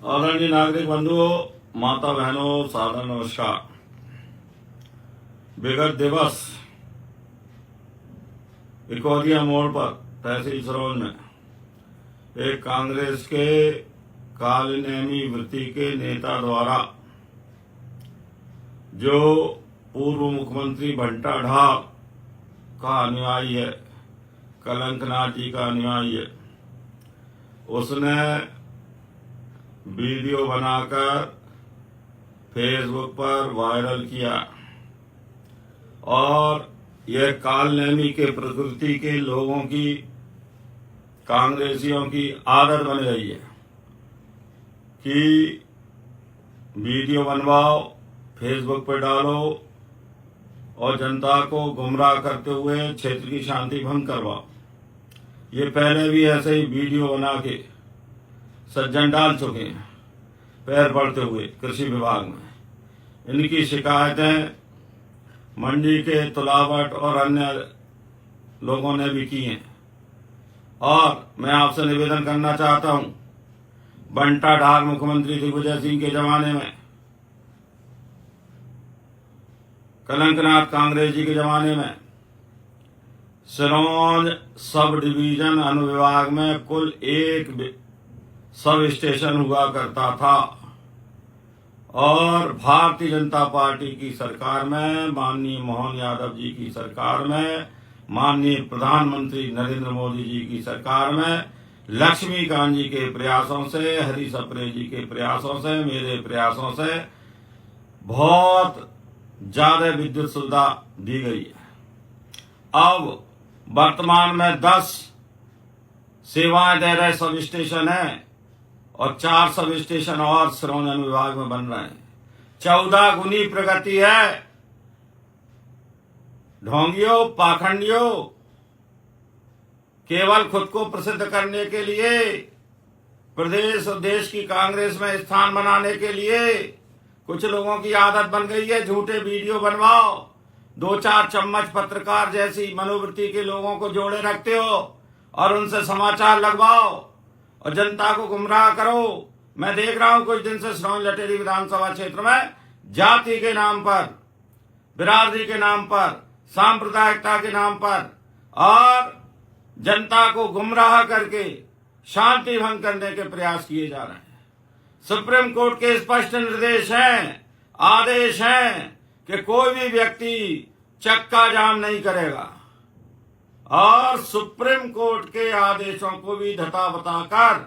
आदरणीय नागरिक बंधुओं, माता बहनों, सादर नमस्कार। विगत दिवस इकोरिया मोड़ पर तहसील सरोज में एक कांग्रेस के कालनेमी वृत्ति के नेता द्वारा जो पूर्व मुख्यमंत्री भंटा ढाल का अनुयायी है, कलंकनाथ जी का अनुयायी है, उसने वीडियो बनाकर फेसबुक पर वायरल किया और यह कालनेमी के प्रकृति के लोगों की, कांग्रेसियों की आदत बन गई है कि वीडियो बनवाओ, फेसबुक पर डालो और जनता को गुमराह करते हुए क्षेत्र की शांति भंग करवाओ। ये पहले भी ऐसे ही वीडियो बना के सज्जन डाल चुके हैं पैर पड़ते हुए कृषि विभाग में। इनकी शिकायतें मंडी के तुलावट और अन्य लोगों ने भी की हैं और मैं आपसे निवेदन करना चाहता हूं, बंटा ढाल मुख्यमंत्री दिग्विजय सिंह के जमाने में, कलंकनाथ कांग्रेस जी के जमाने में सिरोंज सब डिवीजन अनुविभाग में कुल एक सब स्टेशन हुआ करता था और भारतीय जनता पार्टी की सरकार में, माननीय मोहन यादव जी की सरकार में, माननीय प्रधानमंत्री नरेंद्र मोदी जी की सरकार में, लक्ष्मीकांत जी के प्रयासों से, हरी सप्रे जी के प्रयासों से, मेरे प्रयासों से बहुत ज्यादा विद्युत सुविधा दी गई है। अब वर्तमान में 10 सेवाएं दे रहे सब स्टेशन है और 4 सब स्टेशन और सिरोंज अनुविभाग में बन रहे हैं। 14 गुनी प्रगति है। ढोंगियों, पाखंडियों, केवल खुद को प्रसिद्ध करने के लिए, प्रदेश और देश की कांग्रेस में स्थान बनाने के लिए कुछ लोगों की आदत बन गई है झूठे वीडियो बनवाओ, 2-4 चम्मच पत्रकार जैसी मनोवृत्ति के लोगों को जोड़े रखते हो और उनसे समाचार लगवाओ और जनता को गुमराह करो। मैं देख रहा हूं कुछ दिन से सिरोंज लटेरी विधानसभा क्षेत्र में जाति के नाम पर, बिरादरी के नाम पर, सांप्रदायिकता के नाम पर और जनता को गुमराह करके शांति भंग करने के प्रयास किए जा रहे हैं। सुप्रीम कोर्ट के स्पष्ट निर्देश हैं, आदेश हैं कि कोई भी व्यक्ति चक्का जाम नहीं करेगा और सुप्रीम कोर्ट के आदेशों को भी धता बताकर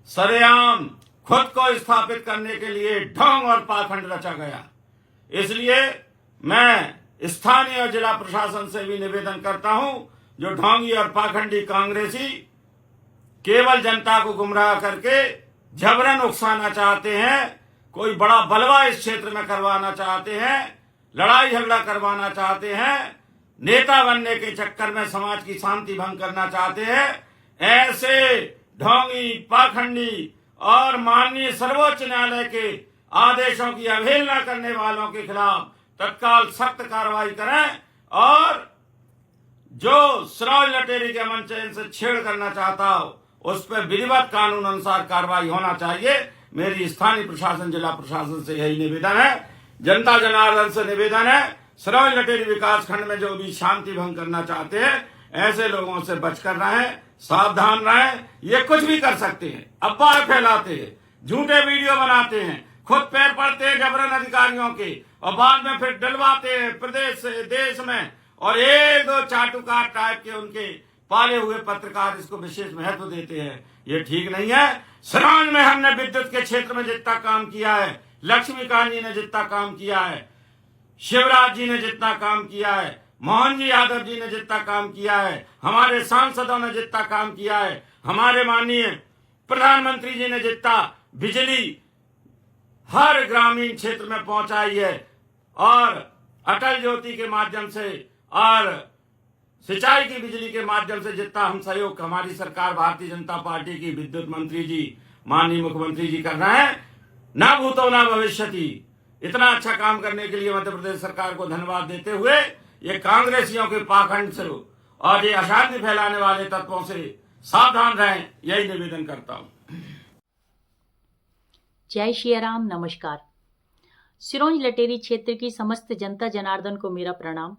सरेआम खुद को स्थापित करने के लिए ढोंग और पाखंड रचा गया। इसलिए मैं स्थानीय और जिला प्रशासन से भी निवेदन करता हूं, जो ढोंगी और पाखंडी कांग्रेसी केवल जनता को गुमराह करके जबरन उकसाना चाहते हैं, कोई बड़ा बलवा इस क्षेत्र में करवाना चाहते हैं, लड़ाई झगड़ा करवाना चाहते हैं, नेता बनने के चक्कर में समाज की शांति भंग करना चाहते हैं, ऐसे ढोंगी, पाखंडी और माननीय सर्वोच्च न्यायालय के आदेशों की अवहेलना करने वालों के खिलाफ तत्काल सख्त कार्रवाई करें और जो सिरोंज लटेरी के अमन चैन से छेड़ करना चाहता हो उस पर विधिवत कानून अनुसार कार्रवाई होना चाहिए। मेरी स्थानीय प्रशासन, जिला प्रशासन से यही निवेदन है, जनता जनार्दन से निवेदन है, सिरोंज लटेरी विकास खंड में जो भी शांति भंग करना चाहते हैं ऐसे लोगों से बचकर रहें, सावधान रहें। ये कुछ भी कर सकते हैं, अफवाह फैलाते हैं, झूठे वीडियो बनाते हैं, खुद पैर पड़ते हैं जबरन अधिकारियों के और बाद में फिर डलवाते हैं प्रदेश से, देश में, और 1-2 चाटुकार टाइप के उनके पाले हुए पत्रकार इसको विशेष महत्व देते हैं। ये ठीक नहीं है। सिरोंज में हमने विद्युत के क्षेत्र में जितना काम किया है, लक्ष्मीकांत जी ने जितना काम किया है, शिवराज जी ने जितना काम किया है, मोहन जी यादव जी ने जितना काम किया है, हमारे सांसदों ने जितना काम किया है, हमारे माननीय प्रधानमंत्री जी ने जितना बिजली हर ग्रामीण क्षेत्र में पहुंचाई है और अटल ज्योति के माध्यम से और सिंचाई की बिजली के माध्यम से जितना हम सहयोग हमारी सरकार भारतीय जनता पार्टी की विद्युत मंत्री जी, माननीय मुख्यमंत्री जी कर रहे हैं, ना भूतो ना भविष्यति, इतना अच्छा काम करने के लिए मध्य प्रदेश सरकार को धन्यवाद देते हुए ये कांग्रेसियों के पाखंड से और ये अशांति फैलाने वाले तत्वों से सावधान रहें, यही निवेदन करता हूं। जय श्री राम। नमस्कार। सिरोंज लटेरी क्षेत्र की समस्त जनता जनार्दन को मेरा प्रणाम।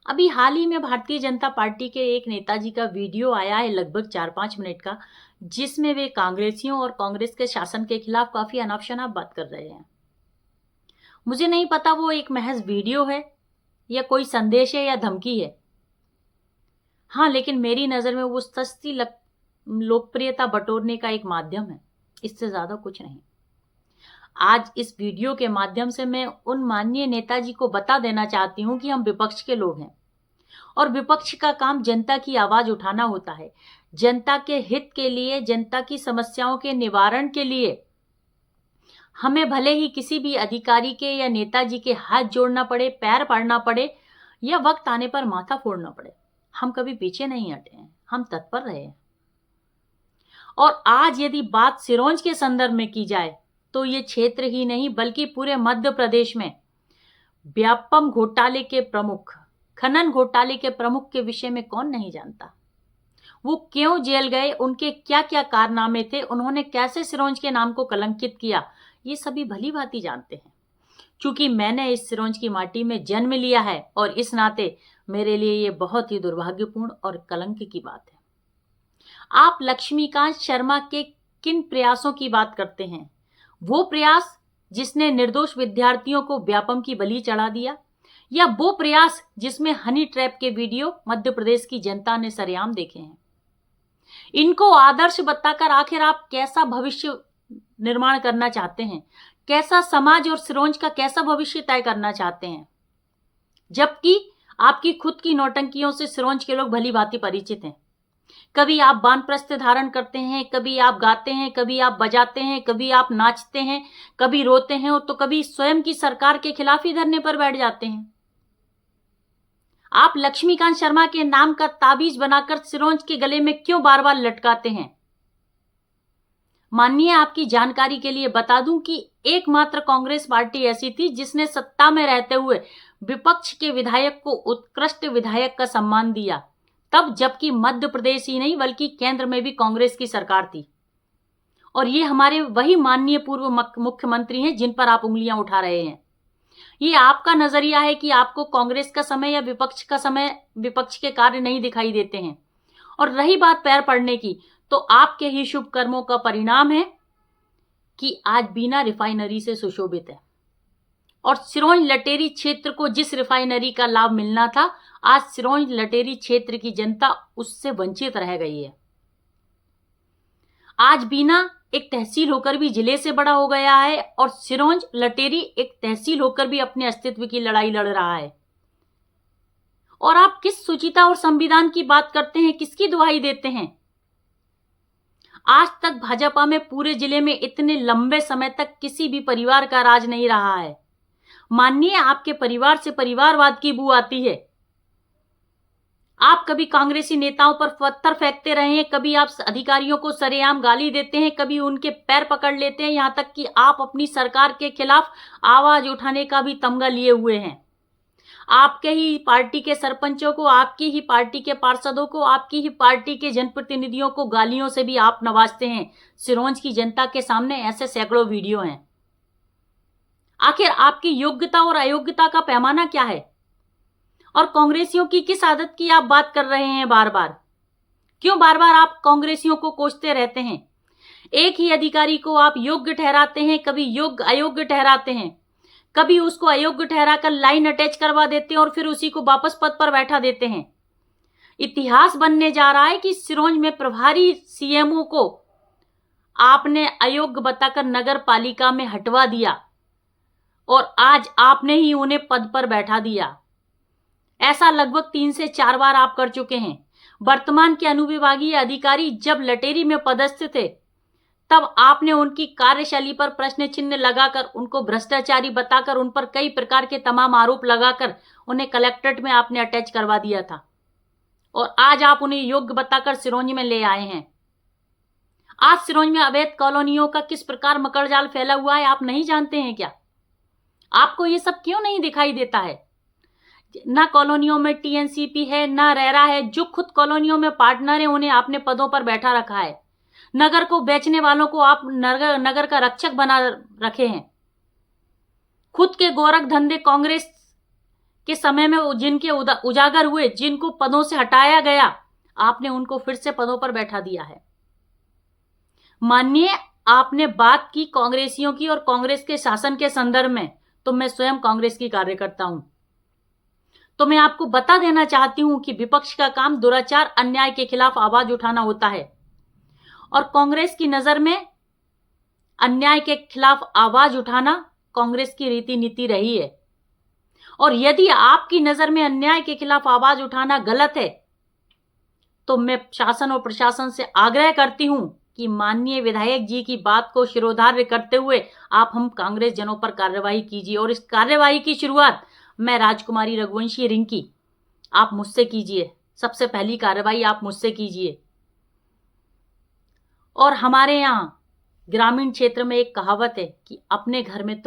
अभी हाल ही में भारतीय जनता पार्टी के एक नेताजी का वीडियो आया है लगभग 4-5 मिनट का, जिसमें वे कांग्रेसियों और कांग्रेस के शासन के खिलाफ काफी अनाप शनाप बात कर रहे हैं। मुझे नहीं पता वो एक महज वीडियो है या कोई संदेश है या धमकी है। हाँ, लेकिन मेरी नजर में वो सस्ती लोकप्रियता बटोरने का एक माध्यम है, इससे ज्यादा कुछ नहीं। आज इस वीडियो के माध्यम से मैं उन माननीय नेताजी को बता देना चाहती हूं कि हम विपक्ष के लोग हैं और विपक्ष का काम जनता की आवाज उठाना होता है। जनता के हित के लिए, जनता की समस्याओं के निवारण के लिए हमें भले ही किसी भी अधिकारी के या नेताजी के हाथ जोड़ना पड़े, पैर पड़ना पड़े या वक्त आने पर माथा फोड़ना पड़े, हम कभी पीछे नहीं हटे हैं, हम तत्पर रहे हैं। और आज यदि बात सिरोंज के संदर्भ में की जाए तो ये क्षेत्र ही नहीं बल्कि पूरे मध्य प्रदेश में व्यापम घोटाले के प्रमुख, खनन घोटाले के प्रमुख के विषय में कौन नहीं जानता। वो क्यों जेल गए, उनके क्या क्या कारनामे थे, उन्होंने कैसे सिरोंज के नाम को कलंकित किया, ये सभी भली भांति जानते हैं। क्योंकि मैंने इस सिरोंज की माटी में जन्म लिया है और इस नाते मेरे लिए ये बहुत ही दुर्भाग्यपूर्ण और कलंक की बात है। आप लक्ष्मीकांत शर्मा के किन प्रयासों की बात करते हैं? वो प्रयास जिसने निर्दोष विद्यार्थियों को व्यापम की बलि चढ़ा दिया, या वो प्रयास जिसमें हनी ट्रैप के वीडियो मध्य प्रदेश की जनता ने सरेआम देखे हैं? इनको आदर्श बताकर आखिर आप कैसा भविष्य निर्माण करना चाहते हैं? कैसा समाज और सिरोंज का कैसा भविष्य तय करना चाहते हैं? जबकि आपकी खुद की नौटंकियों से सिरोंज के लोग भली भांति परिचित हैं। कभी आप वानप्रस्थ धारण करते हैं, कभी आप गाते हैं, कभी आप बजाते हैं, कभी आप नाचते हैं, कभी रोते हैं और तो कभी स्वयं की सरकार के खिलाफ ही धरने पर बैठ जाते हैं। आप लक्ष्मीकांत शर्मा के नाम का ताबीज बनाकर सिरोंज के गले में क्यों बार बार लटकाते हैं? माननीय, आपकी जानकारी के लिए बता दूं कि एकमात्र कांग्रेस पार्टी ऐसी थी जिसने सत्ता में रहते हुए विपक्ष के विधायक को उत्कृष्ट विधायक का सम्मान दिया, तब जबकि मध्य प्रदेश ही नहीं बल्कि केंद्र में भी कांग्रेस की सरकार थी। और ये हमारे वही माननीय पूर्व मुख्यमंत्री हैं जिन पर आप उंगलियां उठा रहे हैं। ये आपका नजरिया है कि आपको कांग्रेस का समय या विपक्ष का समय, विपक्ष के कार्य नहीं दिखाई देते हैं। और रही बात पैर पड़ने की, तो आपके ही शुभ कर्मों का परिणाम है कि आज बीना रिफाइनरी से सुशोभित है और सिरोंज लटेरी क्षेत्र को जिस रिफाइनरी का लाभ मिलना था, आज सिरोंज लटेरी क्षेत्र की जनता उससे वंचित रह गई है। आज बीना एक तहसील होकर भी जिले से बड़ा हो गया है और सिरोंज लटेरी एक तहसील होकर भी अपने अस्तित्व की लड़ाई लड़ रहा है। और आप किस शुचिता और संविधान की बात करते हैं, किसकी दुहाई देते हैं? आज तक भाजपा में पूरे जिले में इतने लंबे समय तक किसी भी परिवार का राज नहीं रहा है। माननीय, आपके परिवार से परिवारवाद की बू आती है। आप कभी कांग्रेसी नेताओं पर पत्थर फेंकते रहे हैं, कभी आप अधिकारियों को सरेआम गाली देते हैं, कभी उनके पैर पकड़ लेते हैं, यहां तक कि आप अपनी सरकार के खिलाफ आवाज उठाने का भी तमगा लिए हुए हैं। आपके ही पार्टी के सरपंचों को, आपकी ही पार्टी के पार्षदों को, आपकी ही पार्टी के जनप्रतिनिधियों को गालियों से भी आप नवाजते हैं। सिरोंज की जनता के सामने ऐसे सैकड़ों वीडियो हैं। आखिर आपकी योग्यता और अयोग्यता का पैमाना क्या है? और कांग्रेसियों की किस आदत की आप बात कर रहे हैं बार बार? क्यों बार बार आप कांग्रेसियों को कोसते रहते हैं? एक ही अधिकारी को आप योग्य ठहराते हैं, कभी योग्य अयोग्य ठहराते हैं, कभी उसको अयोग्य ठहराकर लाइन अटैच करवा देते हैं और फिर उसी को वापस पद पर बैठा देते हैं। इतिहास बनने जा रहा है कि सिरोंज में प्रभारी सीएमओ को आपने अयोग्य बताकर नगर पालिका में हटवा दिया और आज आपने ही उन्हें पद पर बैठा दिया। ऐसा लगभग 3 से 4 बार आप कर चुके हैं। वर्तमान के अनुविभागीय अधिकारी जब लटेरी में पदस्थ थे, तब आपने उनकी कार्यशैली पर प्रश्न चिन्ह लगाकर, उनको भ्रष्टाचारी बताकर, उन पर कई प्रकार के तमाम आरोप लगाकर उन्हें कलेक्ट्रेट में आपने अटैच करवा दिया था और आज आप उन्हें योग्य बताकर सिरोंज में ले आए हैं। आज सिरोंज में अवैध कॉलोनियों का किस प्रकार मकड़जाल फैला हुआ है आप नहीं जानते हैं क्या? आपको ये सब क्यों नहीं दिखाई देता है? ना कॉलोनियों में टीएनसीपी है, ना रेरा है। जो खुद कॉलोनियों में पार्टनर है उन्हें आपने पदों पर बैठा रखा है। नगर को बेचने वालों को आप नगर का रक्षक बना रखे हैं। खुद के गोरख धंधे कांग्रेस के समय में जिनके उजागर हुए, जिनको पदों से हटाया गया, आपने उनको फिर से पदों पर बैठा दिया है। मानिए आपने बात की कांग्रेसियों की और कांग्रेस के शासन के संदर्भ में, तो मैं स्वयं कांग्रेस की कार्यकर्ता हूं, तो मैं आपको बता देना चाहती हूं कि विपक्ष का काम दुराचार, अन्याय के खिलाफ आवाज उठाना होता है और कांग्रेस की नजर में अन्याय के खिलाफ आवाज उठाना कांग्रेस की रीति नीति रही है। और यदि आपकी नजर में अन्याय के खिलाफ आवाज उठाना गलत है, तो मैं शासन और प्रशासन से आग्रह करती हूं कि माननीय विधायक जी की बात को शिरोधार्य करते हुए आप हम कांग्रेस जनों पर कार्रवाई कीजिए। और इस कार्रवाई की शुरुआत मैं राजकुमारी रघुवंशी रिंकी, आप मुझसे कीजिए। सबसे पहली कार्रवाई आप मुझसे कीजिए। और हमारे यहाँ ग्रामीण क्षेत्र में एक कहावत है कि अपने घर में तो